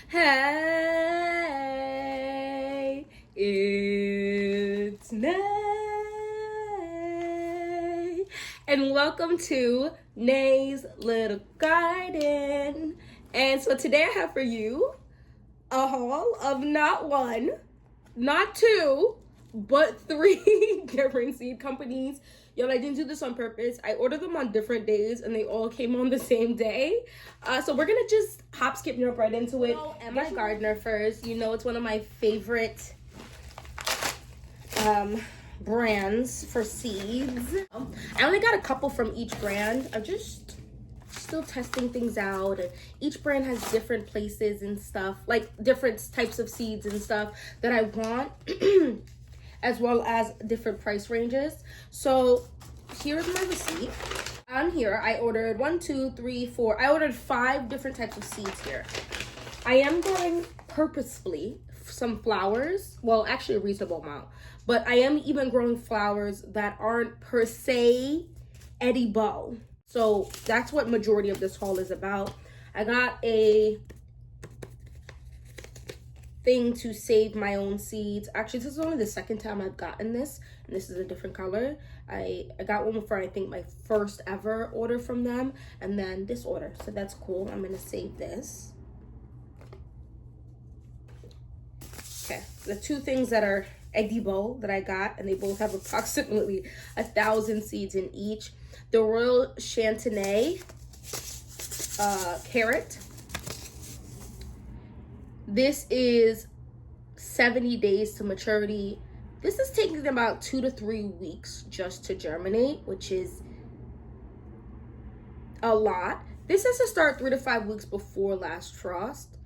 Hey, it's Nay, and welcome to Nay's Little Garden. And so today I have for you a haul of not one, not two, but three different seed companies. Yo, I didn't do this on purpose. I ordered them on different days and they all came on the same day. So we're gonna just hop, skip, jump right into it. MIGardener first. You know, it's one of my favorite brands for seeds. I only got a couple from each brand. I'm just still testing things out, and each brand has different places and stuff, like different types of seeds and stuff that I want. As well as different price ranges. So here's my receipt. On here, I ordered 1, 2, 3, 4. I ordered 5 different types of seeds here. I am growing purposefully some flowers. Well, actually a reasonable amount. But I am even growing flowers that aren't per se edible. So that's what majority of this haul is about. I got a thing to save my own seeds. Actually, this is only the second time I've gotten this, and this is a different color. I got one for, I think, my first ever order from them, and then this order, so that's cool. I'm gonna save this. Okay, the 2 things that are edible that I got, and they both have approximately 1,000 seeds in each. The Royal Chantenay carrot. This is 70 days to maturity. This is taking about 2 to 3 weeks just to germinate, which is a lot. This has to start 3 to 5 weeks before last frost,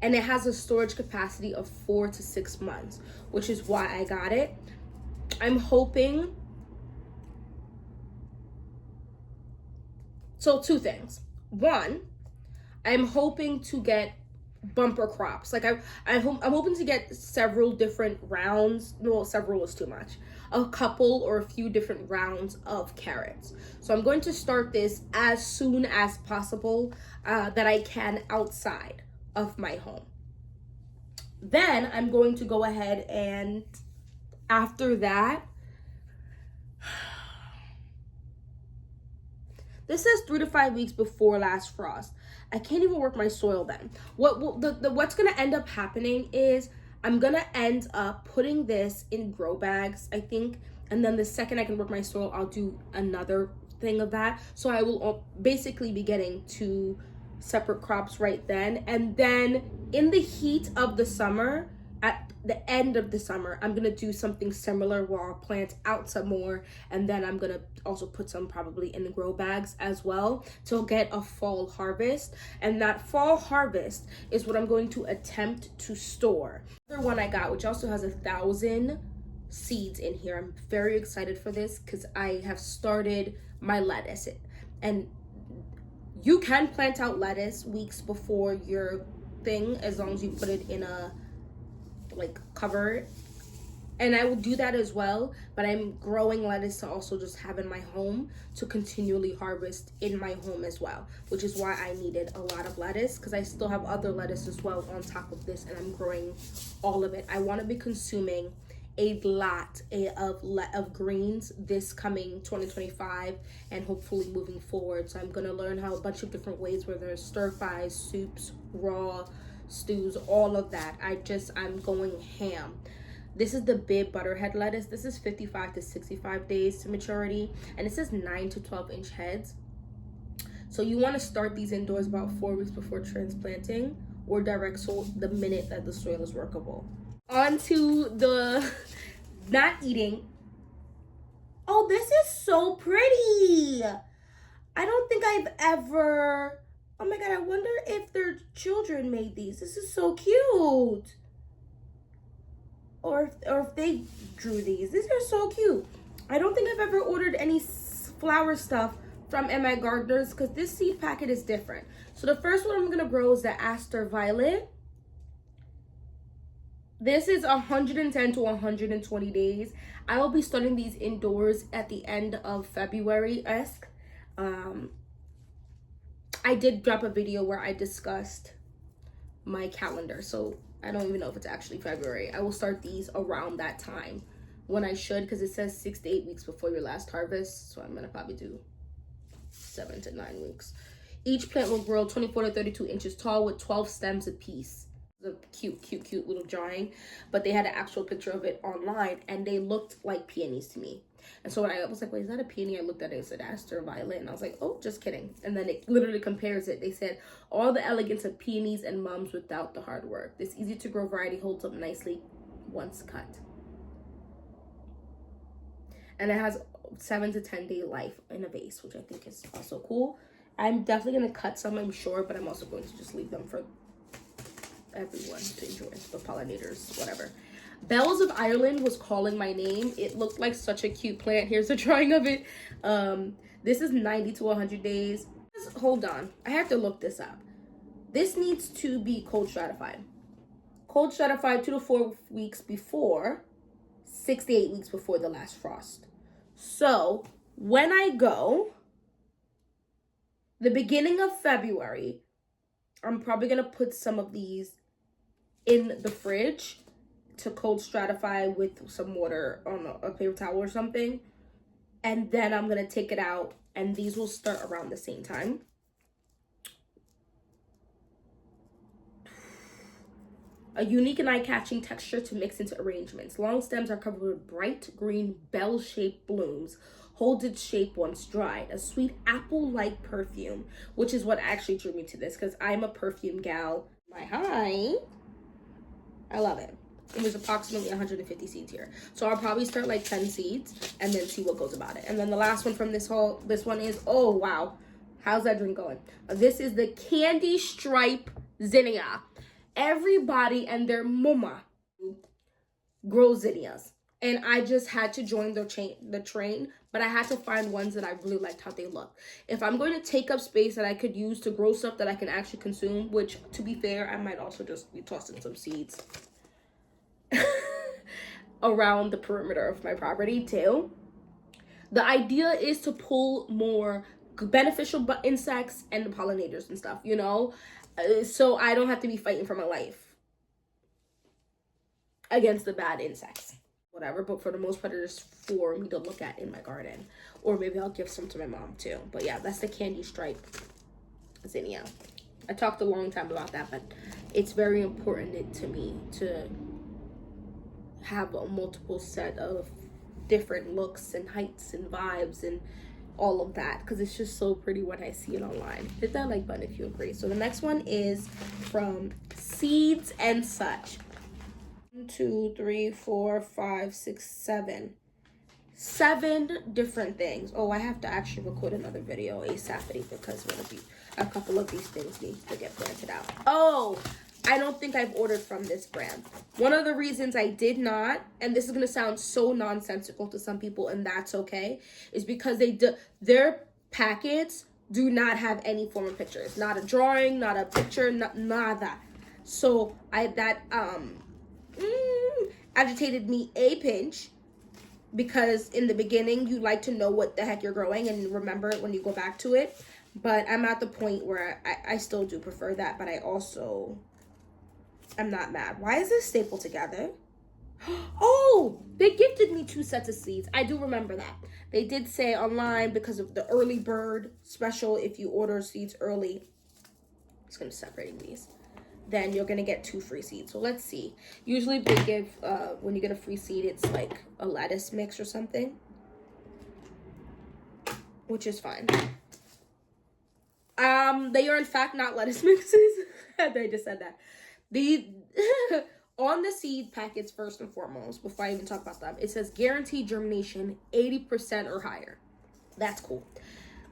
and it has a storage capacity of 4 to 6 months, which is why I got it. I'm hoping. So 2 things. 1, I'm hoping to get bumper crops. Like I'm hoping to get several different rounds. No, several is too much. A couple or a few different rounds of carrots. So I'm going to start this as soon as possible that I can outside of my home. Then I'm going to go ahead and after that, this says 3 to 5 weeks before last frost. I can't even work my soil then. What's gonna end up happening is I'm gonna end up putting this in grow bags, I think, and then the second I can work my soil, I'll do another thing of that. So I will basically be getting 2 separate crops right then. And then in the heat of the summer, at the end of the summer, I'm gonna do something similar where I'll plant out some more, and then I'm gonna also put some probably in the grow bags as well to get a fall harvest. And that fall harvest is what I'm going to attempt to store. The other one I got, which also has 1,000 seeds in here. I'm very excited for this because I have started my lettuce. And you can plant out lettuce weeks before your thing as long as you put it in a cover, and I will do that as well. But I'm growing lettuce to also just have in my home to continually harvest in my home as well, which is why I needed a lot of lettuce, because I still have other lettuce as well on top of this, and I'm growing all of it. I want to be consuming a lot of greens this coming 2025 and hopefully moving forward. So I'm going to learn how a bunch of different ways, whether it's stir fries, soups, raw stews, all of that. I'm going ham. This is the big butterhead lettuce. This is 55 to 65 days to maturity, and it says 9 to 12 inch heads. So you want to start these indoors about 4 weeks before transplanting, or direct soil the minute that the soil is workable. On to the not eating. Oh, this is so pretty. I don't think I've ever. Oh my God, I wonder if their children made these. This is so cute. Or if they drew these. These are so cute. I don't think I've ever ordered any flower stuff from MIGardeners because this seed packet is different. So the first one I'm going to grow is the Aster Violet. This is 110 to 120 days. I will be starting these indoors at the end of February-esque. I did drop a video where I discussed my calendar. So I don't even know if it's actually February. I will start these around that time when I should, because it says 6 to 8 weeks before your last harvest. So I'm going to probably do 7 to 9 weeks. Each plant will grow 24 to 32 inches tall with 12 stems apiece. A cute little drawing, but they had an actual picture of it online, and they looked like peonies to me. And so when I was like, wait, is that a peony? I looked at it, it said aster violet, and I was like, oh, just kidding. And then it literally compares it. They said, all the elegance of peonies and mums without the hard work. This easy to grow variety holds up nicely once cut. And it has 7 to 10 day life in a vase, which I think is also cool. I'm definitely going to cut some, I'm sure, but I'm also going to just leave them for everyone to enjoy, the pollinators, whatever. Bells of Ireland was calling my name. It looked like such a cute plant. Here's a drawing of it. This is 90 to 100 days. Hold on, I have to look this up. This needs to be cold stratified. Cold stratified 2 to 4 weeks before, 6 to 8 weeks before the last frost. So when I go the beginning of February, I'm probably gonna put some of these in the fridge to cold stratify with some water on a paper towel or something. And then I'm going to take it out, and these will start around the same time. A unique and eye-catching texture to mix into arrangements. Long stems are covered with bright green bell-shaped blooms. Holds its shape once dried. A sweet apple-like perfume, which is what actually drew me to this, because I'm a perfume gal. I love it. And there's approximately 150 seeds here. So I'll probably start like 10 seeds and then see what goes about it. And then the last one from this one is, oh wow, how's that drink going? This is the Candy Stripe Zinnia. Everybody and their mama grows zinnias. And I just had to join the train, but I had to find ones that I really liked how they look. If I'm going to take up space that I could use to grow stuff that I can actually consume, which, to be fair, I might also just be tossing some seeds around the perimeter of my property too. The idea is to pull more beneficial insects and the pollinators and stuff, you know? So I don't have to be fighting for my life against the bad insects. Whatever, but for the most part, it's for me to look at in my garden. Or maybe I'll give some to my mom too. But yeah, that's the Candy Stripe Zinnia. I talked a long time about that, but it's very important to me to have a multiple set of different looks and heights and vibes and all of that, because it's just so pretty when I see it online. Hit that like button if you agree. So the next one is from Seeds and Such. 1, 2, 3, 4, 5, 6, 7. 7 different things. Oh, I have to actually record another video ASAP because a couple of these things need to get planted out. Oh, I don't think I've ordered from this brand. One of the reasons I did not, and this is going to sound so nonsensical to some people, and that's okay, is because their packets do not have any form of pictures. Not a drawing, not a picture, nada. So that agitated me a pinch, because in the beginning you like to know what the heck you're growing and remember it when you go back to it. But I'm at the point where I still do prefer that, but I'm not mad. Why is this stapled together? Oh, they gifted me 2 sets of seeds. I do remember that. They did say online, because of the early bird special, if you order seeds early, it's going to separate these, then you're going to get 2 free seeds. So let's see. Usually they give, when you get a free seed, it's like a lettuce mix or something, which is fine. They are in fact not lettuce mixes. They just said that. On the seed packets, first and foremost, before I even talk about them, it says guaranteed germination 80% or higher. That's cool.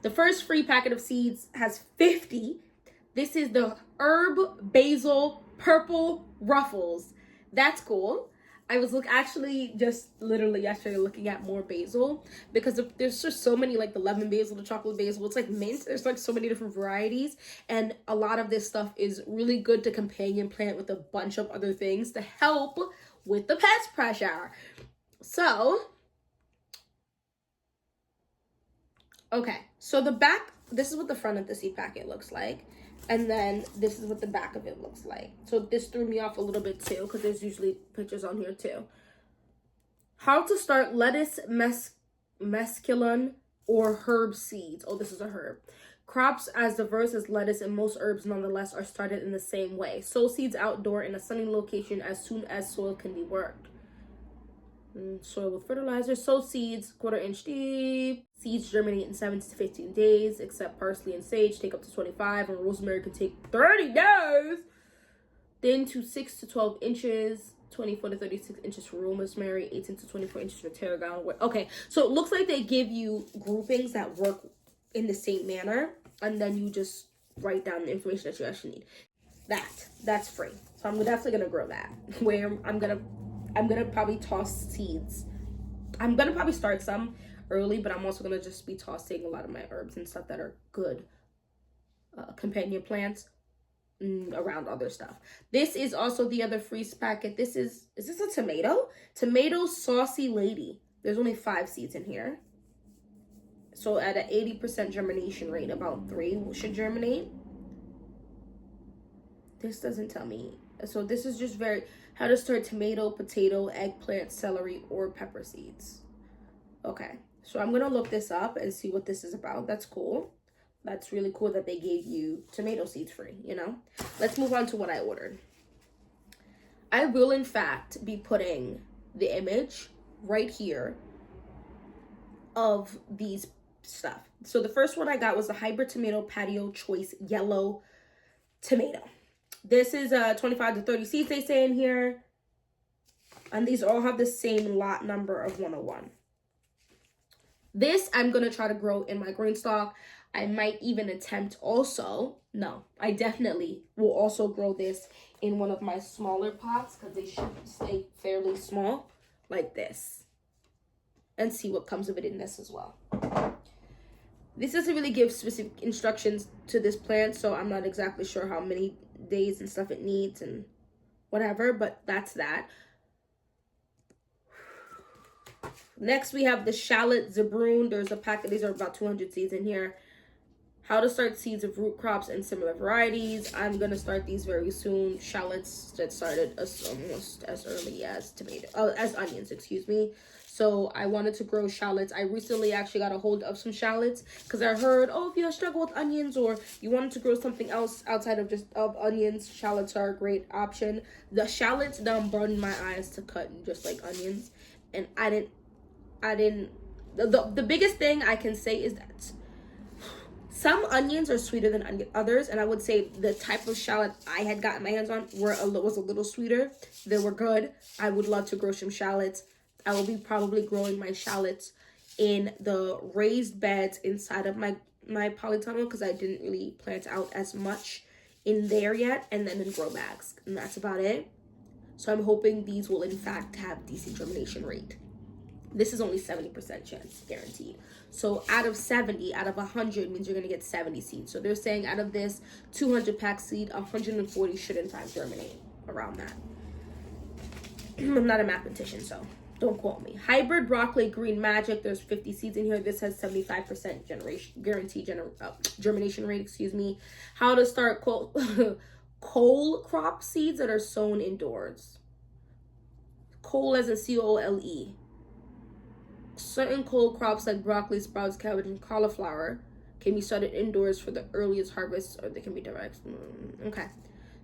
The first free packet of seeds has 50. This is the herb basil purple ruffles. That's cool. I was actually just literally yesterday looking at more basil, because there's just so many, like the lemon basil, the chocolate basil, it's like mint. There's like so many different varieties, and a lot of this stuff is really good to companion plant with a bunch of other things to help with the pest pressure. So, okay, so the back, this is what the front of the seed packet looks like. And then this is what the back of it looks like. So this threw me off a little bit too, because there's usually pictures on here too. How to start lettuce mesclun or herb seeds. Oh, this is a herb. Crops as diverse as lettuce and most herbs nonetheless are started in the same way. Sow seeds outdoor in a sunny location as soon as soil can be worked. Soil with fertilizer. Sow seeds 1/4 inch deep. Seeds germinate in 7 to 15 days, except parsley and sage take up to 25, and rosemary can take 30 days. Thin to 6 to 12 inches. 24 to 36 inches for rosemary, 18 to 24 inches for tarragon. Okay, so it looks like they give you groupings that work in the same manner, and then you just write down the information that you actually need. That's free. So I'm definitely gonna grow that. Where I'm gonna probably toss seeds. I'm gonna probably start some early, but I'm also gonna just be tossing a lot of my herbs and stuff that are good companion plants around other stuff. This is also the other freeze packet. Is this a tomato? Tomato saucy lady. There's only 5 seeds in here. So at an 80% germination rate, about 3 should germinate. This doesn't tell me. So this is just how to start tomato, potato, eggplant, celery, or pepper seeds. Okay, so I'm gonna look this up and see what this is about. That's cool. That's really cool that they gave you tomato seeds free, you know? Let's move on to what I ordered. I will, in fact, be putting the image right here of these stuff. So the first one I got was the Hybrid Tomato Patio Choice Yellow Tomato. This is 25 to 30 seeds, they say in here. And these all have the same lot number of 101. This I'm going to try to grow in my green stock. I might even attempt I definitely will also grow this in one of my smaller pots, because they should stay fairly small, like this. And see what comes of it in this as well. This doesn't really give specific instructions to this plant, so I'm not exactly sure how many days and stuff it needs and whatever, but that's that. Next, we have the Shallot Zabroon. There's a packet. These are about 200 seeds in here. How to start seeds of root crops and similar varieties. I'm going to start these very soon. Shallots that started almost as early as as onions, excuse me. So I wanted to grow shallots. I recently actually got a hold of some shallots because I heard, if you struggle with onions or you wanted to grow something else outside of just onions, shallots are a great option. The shallots done burned my eyes to cut just like onions. And the biggest thing I can say is that some onions are sweeter than others, and I would say the type of shallot I had gotten my hands on was a little sweeter. They were good. I would love to grow some shallots. I will be probably growing my shallots in the raised beds inside of my polytunnel, because I didn't really plant out as much in there yet, and then in grow bags, and that's about it. So I'm hoping these will in fact have decent germination rate. This is only 70% chance guaranteed. So out of 100 means you're going to get 70 seeds. So they're saying out of this 200 pack seed, 140 should in fact germinate, around that. I'm not a mathematician, so don't quote me. Hybrid broccoli green magic. There's 50 seeds in here. This has 75% germination rate, excuse me. How to start cole crop seeds that are sown indoors. Cole as in C-O-L-E. Certain cole crops like broccoli, sprouts, cabbage, and cauliflower can be started indoors for the earliest harvest, or they can be direct. Okay.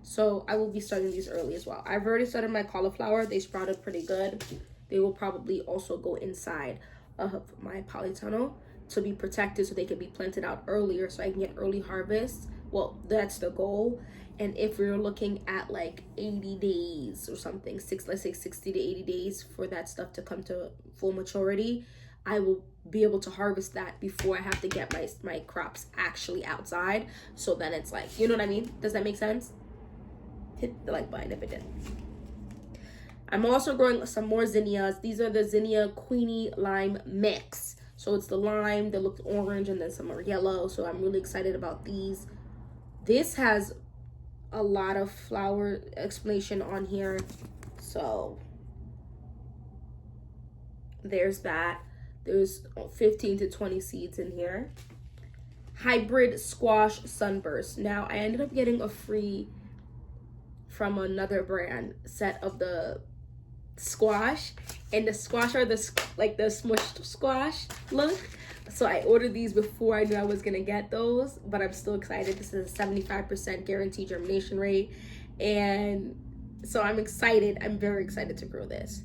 So I will be starting these early as well. I've already started my cauliflower. They sprouted pretty good. They will probably also go inside of my polytunnel to be protected so they can be planted out earlier so I can get early harvest. Well, that's the goal. And if we're looking at like 80 days or something, let's say 60 to 80 days for that stuff to come to full maturity, I will be able to harvest that before I have to get my crops actually outside. So then it's like, you know what I mean? Does that make sense? Hit the like button if it did. I'm also growing some more zinnias. These are the zinnia Queenie Lime Mix. So it's the lime that looked orange and then some are yellow. So I'm really excited about these. This has a lot of flower explanation on here. So there's that. There's 15 to 20 seeds in here. hybrid squash sunburst. Now, I ended up getting a free from another brand set of the squash, and the squash are the like the smushed squash look. So I ordered these before I knew I was gonna get those, but I'm still excited. This is a 75% guaranteed germination rate, and so I'm excited. I'm very excited to grow this.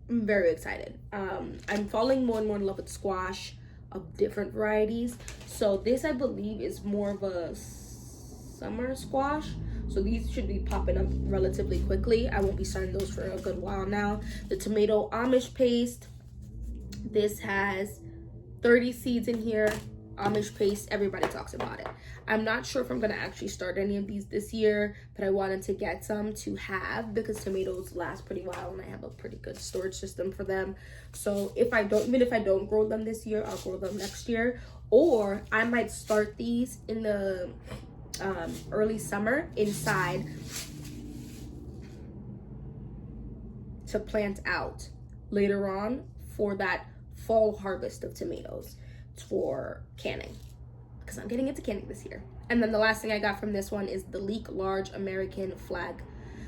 I'm very excited. I'm falling more and more in love with squash of different varieties. So this, I believe, is more of a summer squash. So these should be popping up relatively quickly. I won't be starting those for a good while now. The tomato Amish paste. This has 30 seeds in here. Amish paste, everybody talks about it. I'm not sure if I'm gonna actually start any of these this year, but I wanted to get some to have because tomatoes last pretty while and I have a pretty good storage system for them. So even if I don't grow them this year, I'll grow them next year. Or I might start these in the early summer inside to plant out later on for that fall harvest of tomatoes for canning, because I'm getting into canning this year. And then the last thing I got from this one is the Leek Large American Flag.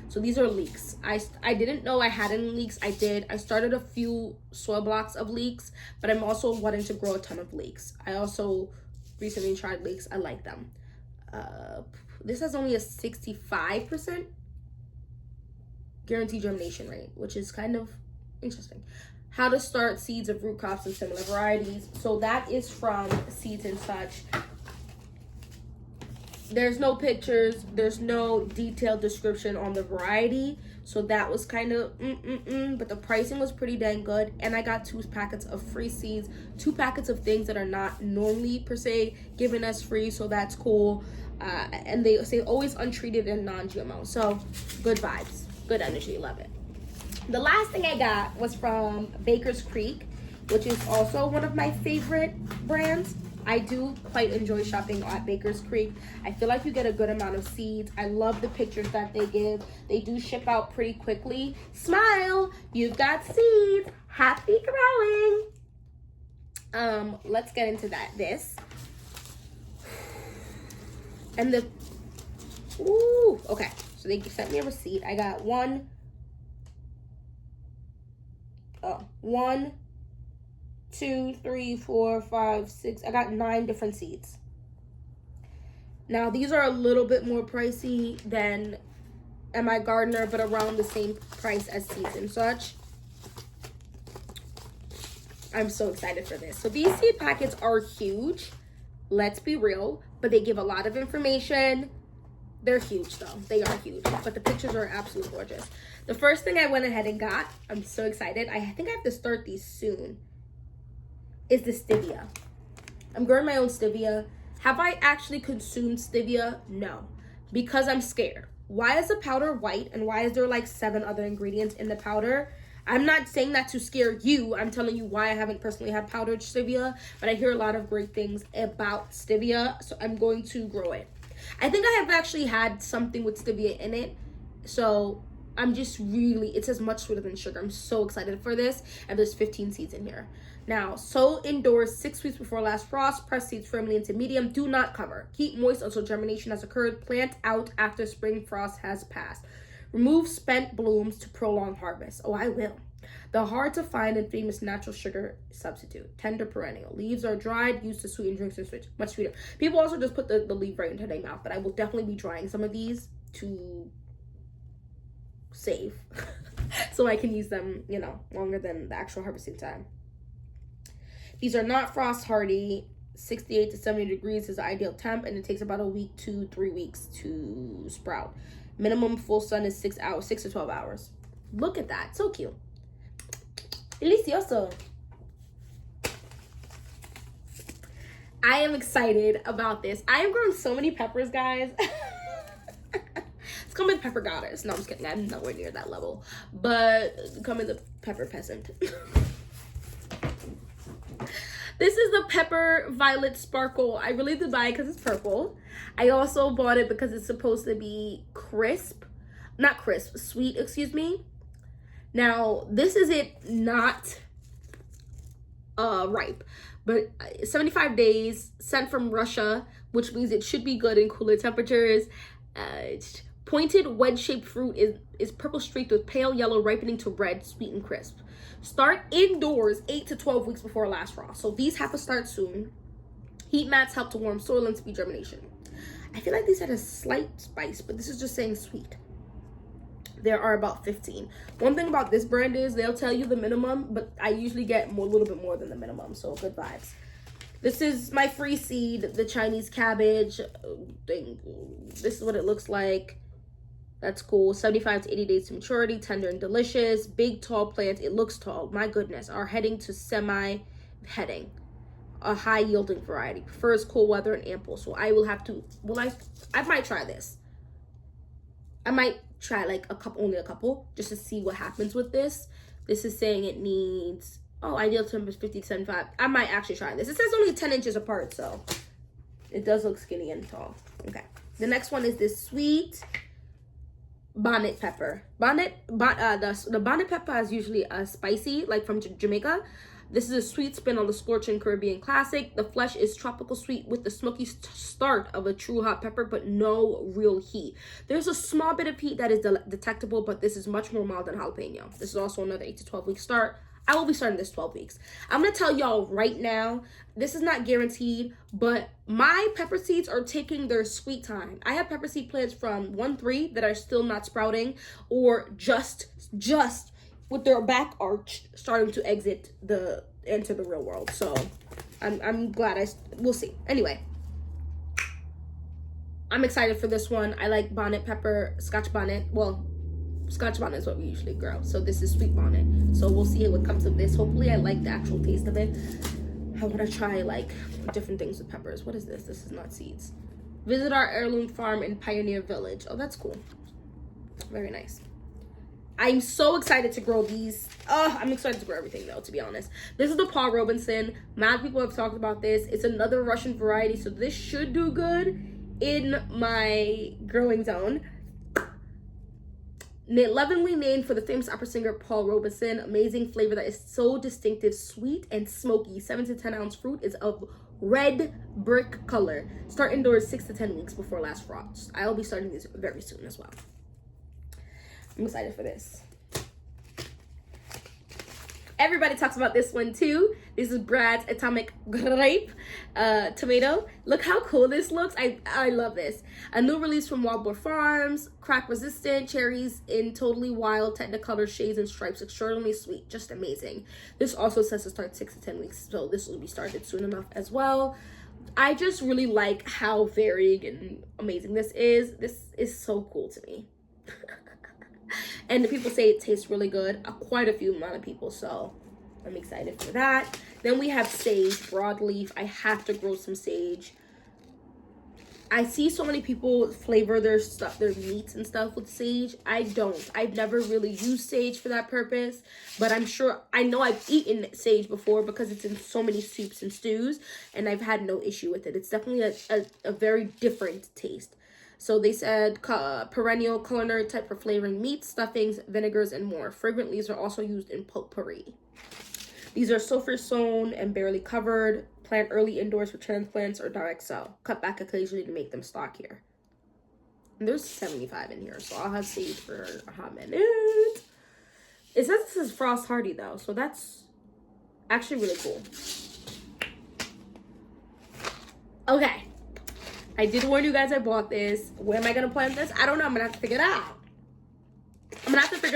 So these are leeks. I didn't know I had any leeks. I did. I started a few soil blocks of leeks, but I'm also wanting to grow a ton of leeks. I also recently tried leeks. I like them. This has only a 65% guaranteed germination rate, which is kind of interesting. How to start seeds of root crops and similar varieties. So that is from Seeds and Such. There's no pictures. There's no detailed description on the variety. So that was kind of but the pricing was pretty dang good. And I got 2 packets of free seeds, 2 packets of things that are not normally per se given us free. So that's cool. And they say always untreated and non-GMO. So good vibes, good energy, love it. The last thing I got was from Baker's Creek, which is also one of my favorite brands. I do quite enjoy shopping at Baker's Creek. I feel like you get a good amount of seeds. I love the pictures that they give. They do ship out pretty quickly. Smile, you've got seeds. Happy growing. Let's get into that. This. And the, ooh, okay. So they sent me a receipt. I got 1, 2, 3, 4, 5, 6. I got 9 different seeds. Now these are a little bit more pricey than MIGardener, but around the same price as Seeds and Such. I'm so excited for this. So these seed packets are huge. Let's be real, but they give a lot of information. They're huge though. They are huge, but the pictures are absolutely gorgeous. The first thing I went ahead and got, I'm so excited. I think I have to start these soon, is the Stevia. I'm growing my own Stevia. Have I actually consumed Stevia? No, because I'm scared. Why is the powder white and why is there like 7 other ingredients in the powder? I'm not saying that to scare you. I'm telling you why I haven't personally had powdered Stevia, but I hear a lot of great things about Stevia, so I'm going to grow it. I think I have actually had something with Stevia in it, so I'm just really, it says much sweeter than sugar. I'm so excited for this, and there's 15 seeds in here. Now, sow indoors 6 weeks before last frost. Press seeds firmly into medium. Do not cover. Keep moist until germination has occurred. Plant out after spring frost has passed. Remove spent blooms to prolong harvest. Oh, I will. The hard to find and famous natural sugar substitute. Tender perennial. Leaves are dried, used to sweeten drinks and switch. Much sweeter. People also just put the leaf right into their mouth, but I will definitely be drying some of these to save. So I can use them, you know, longer than the actual harvesting time. These are not frost hardy. 68 to 70 degrees is the ideal temp, and it takes about a week to 3 weeks to sprout. Minimum full sun is 6 hours, 6 to 12 hours. Look at that, so cute. Delicioso. I am excited about this. I am growing so many peppers, guys. It's coming the pepper goddess. No, I'm just kidding. I'm nowhere near that level. But coming the pepper peasant. This is the Pepper Violet Sparkle. I really did buy it because it's purple. I also bought it because it's supposed to be crisp. Not crisp, sweet, excuse me. Now, this is it not ripe. But 75 days, sent from Russia, which means it should be good in cooler temperatures. Pointed wedge-shaped fruit is purple streaked with pale yellow ripening to red, sweet and crisp. Start indoors 8 to 12 weeks before last frost. So these have to start soon. Heat mats help to warm soil and speed germination. I feel like these had a slight spice, but this is just saying sweet. There are about 15. One thing about this brand is they'll tell you the minimum, but I usually get a little bit more than the minimum, so good vibes. This is my free seed, the Chinese cabbage thing. This is what it looks like. That's cool. 75 to 80 days to maturity, tender and delicious. Big, tall plant. It looks tall. My goodness. Are heading to semi-heading. A high-yielding variety. Prefers cool weather and ample. So I will have to, I might try this. I might try like only a couple, just to see what happens with this. This is saying it needs, ideal temperature is 50 to 75. I might actually try this. It says only 10 inches apart, so it does look skinny and tall. Okay. The next one is this sweet bonnet pepper. The bonnet pepper is usually spicy, like from Jamaica. This is a sweet spin on the scorching Caribbean classic. The flesh is tropical sweet with the smoky start of a true hot pepper, but no real heat. There's a small bit of heat that is detectable, but this is much more mild than jalapeno. This is also another 8 to 12 week start. I will be starting this 12 weeks. I'm going to tell y'all right now, this is not guaranteed, but my pepper seeds are taking their sweet time. I have pepper seed plants from 1-3 that are still not sprouting, or just with their back arch starting to enter the real world. So I'm glad we'll see. Anyway, I'm excited for this one. I like bonnet pepper, Scotch bonnet. Well, Scotch bonnet is what we usually grow. So this is sweet bonnet. So we'll see what comes of this. Hopefully I like the actual taste of it. I want to try like different things with peppers. What is this? This is not seeds. Visit our heirloom farm in Pioneer Village. Oh, that's cool. Very nice. I'm so excited to grow these. I'm excited to grow everything though, to be honest. This is the Paul Robeson. Mad people have talked about this. It's another Russian variety, so this should do good in my growing zone. Lovingly named for the famous opera singer Paul Robeson. Amazing flavor that is so distinctive, sweet and smoky. 7 to 10 ounce fruit is of red brick color. Start indoors 6 to 10 weeks before last frost. I'll be starting these very soon as well. I'm excited for this. Everybody talks about this one too. This is Brad's Atomic Grape tomato. Look how cool this looks. I love this. A new release from Wildboar Farms. Crack resistant. Cherries in totally wild technicolor shades and stripes. Extraordinarily sweet. Just amazing. This also says to start 6 to 10 weeks. So this will be started soon enough as well. I just really like how varied and amazing this is. This is so cool to me. And the people say it tastes really good. Quite a few amount of people, so I'm excited for that. Then we have sage, broadleaf. I have to grow some sage. I see so many people flavor their meats and stuff with sage. I don't. I've never really used sage for that purpose, but I know I've eaten sage before because it's in so many soups and stews, and I've had no issue with it. It's definitely a very different taste. So they said perennial culinary type for flavoring meats, stuffings, vinegars, and more. Fragrant leaves are also used in potpourri. These are sulfur sown and barely covered. Plant early indoors for transplants or direct sell. Cut back occasionally to make them stockier. And there's 75 in here, so I'll have sage for a hot minute. It says this is frost hardy though, so that's actually really cool. Okay. I did warn you guys I bought this. Where am I going to plant this? I don't know. I'm going to have to figure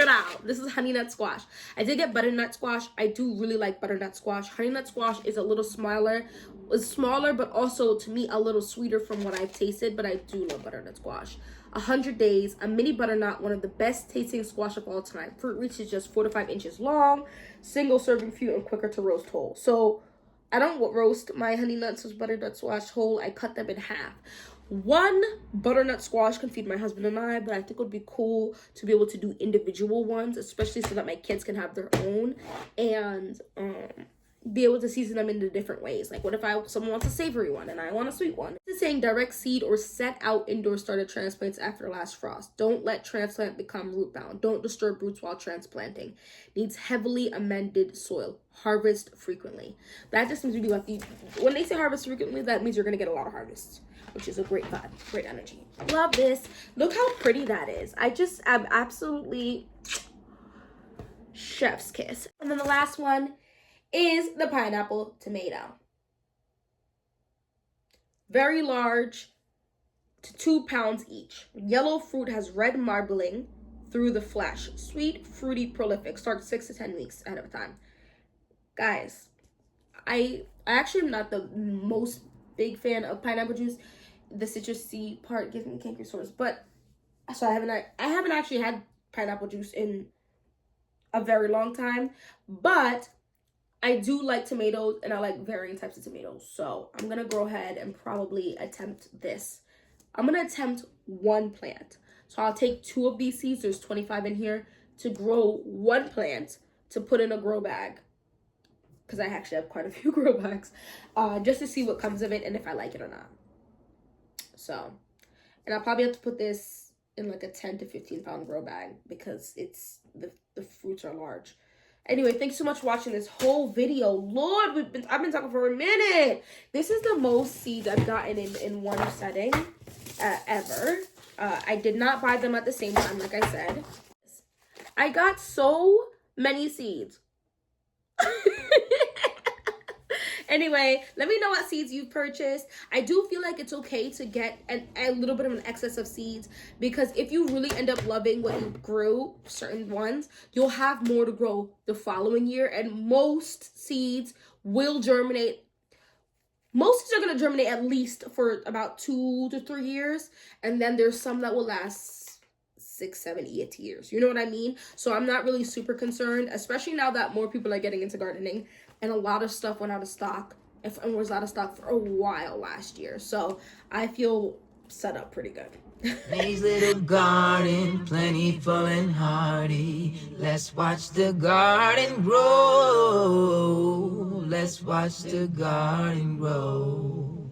it out. This is honey nut squash. I did get butternut squash. I do really like butternut squash. Honey nut squash is a little smaller. It's smaller, but also to me a little sweeter from what I've tasted. But I do love butternut squash. 100 days, a mini butternut, one of the best tasting squash of all time. Fruit reaches just 4 to 5 inches long. Single serving few and quicker to roast whole. So I don't roast my honey nuts with butternut squash whole. I cut them in half. One butternut squash can feed my husband and I, but I think it would be cool to be able to do individual ones, especially so that my kids can have their own. And be able to season them in the different ways. Like, what if someone wants a savory one and I want a sweet one? This is saying direct seed or set out indoor started transplants after last frost. Don't let transplant become root bound. Don't disturb roots while transplanting. Needs heavily amended soil. Harvest frequently. That just means we do have to, when they say harvest frequently, that means you're going to get a lot of harvests, which is a great vibe, great energy. Love this. Look how pretty that is. I just am absolutely chef's kiss. And then the last one is the pineapple tomato. Very large, to 2 pounds each. Yellow fruit has red marbling through the flesh. Sweet, fruity, prolific. Starts 6 to 10 weeks ahead of time. Guys, I actually am not the most big fan of pineapple juice. The citrusy part gives me canker sores, but so I haven't actually had pineapple juice in a very long time, but I do like tomatoes and I like varying types of tomatoes. So I'm going to go ahead and probably attempt this. I'm going to attempt one plant. So I'll take 2 of these seeds, there's 25 in here, to grow one plant to put in a grow bag. Because I actually have quite a few grow bags. Just to see what comes of it and if I like it or not. So, and I'll probably have to put this in like a 10 to 15 pound grow bag because it's the fruits are large. Anyway, thanks so much for watching this whole video. Lord, I've been talking for a minute. This is the most seeds I've gotten in one setting ever. I did not buy them at the same time, like I said. I got so many seeds. Anyway, let me know what seeds you've purchased. I do feel like it's okay to get a little bit of an excess of seeds, because if you really end up loving what you grew, certain ones, you'll have more to grow the following year. And most seeds will germinate. Most seeds are going to germinate at least for about 2 to 3 years. And then there's some that will last 6, 7, 8 years. You know what I mean? So I'm not really super concerned, especially now that more people are getting into gardening. And a lot of stuff went out of stock and was out of stock for a while last year. So I feel set up pretty good. May's little garden, plentiful and hardy. Let's watch the garden grow. Let's watch the garden grow.